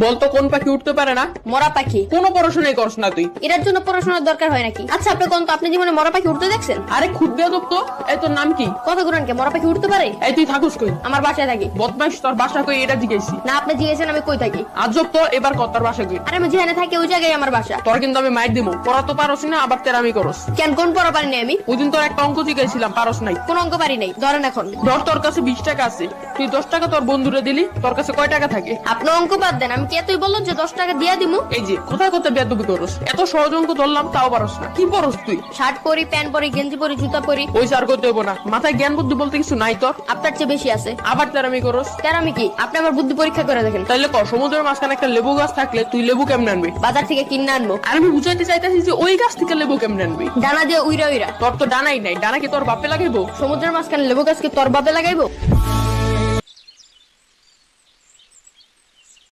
বলতো কোন পাখি উঠতে পারে না? মরা পাখি। কোনো পড়াশোনাই করছ না তুই। এটার জন্য পড়াশোনার দরকার হয় নাকি? আচ্ছা আপনি কোন তো আপনি জীবনে মরা পাখি উঠতে দেখছেন? আরে খুদ বেয়াদব তো। এই তোর নাম কি? কত গুরান কে মরা পাখি উঠতে পারে? এই তুই থাকুস কই? আমার বাসায় থাকি। বদমাইশ, তোর বাসা কই এটা জিজ্ঞেসি। না আপনি জিজ্ঞেসেন আমি কই থাকি। আজব তো, এবার কত তোর বাসা কই? আরে আমি যেখানে থাকি ওই জায়গায় আমার বাসা। তোর কিন্তু আমি মাইর দিমু। পড়া তো পারস না, আবার তেরামি করস। কেন কোন পড়া পারি নাই আমি? ওই দিন তোর একটা অঙ্ক জিজ্ঞাসিলাম, পারস নাই। কোন অঙ্ক পারি নাই? ধরেন এখন ধর তোর কাছে 20 টাকা আছে, তুই 10 টাকা তোর বন্ধুরে দিলি, তোর কাছে কয় টাকা থাকে? আপনি অঙ্ক বাদ দেন, আমি কি এতই বললো যে 10 টাকা দিয়া দিমু? এই যে কোথায় কোথায় বেয়াদবি করস। এত সহজ অঙ্ক ধরলাম তাও পারস না। কি পড়স তুই? শার্ট পরি, প্যান্ট পরি, গেঞ্জি পরি, জুতা পরি। ওই স্যার করতে হইব না, মাথায় জ্ঞান বুদ্ধি বলতে কিছু নাই তোর। আপনার চেয়ে বেশি আছে। আবার তেরামি করস। কেন আমি কি? আপনি আমার বুদ্ধি পরীক্ষা করে দেখেন। তাইলে ক, সমুদ্রের মাঝখানে একটা লেবু গাছ থাকলে তুই লেবু কেমনে আনবি? বাজার থেকে কিনে আনবো। আর আমি বুঝাইতে চাইতেছি যে ওই গাছ থেকে লেবু কেমনে আনবি। ডানা দিয়ে উইরা উইরা। তোর তো ডানাই নাই, ডানা কি তোর বাপে লাগাইবো? সমুদ্রের মাঝখানে লেবু গাছকে তোর বাপে লাগাইবো?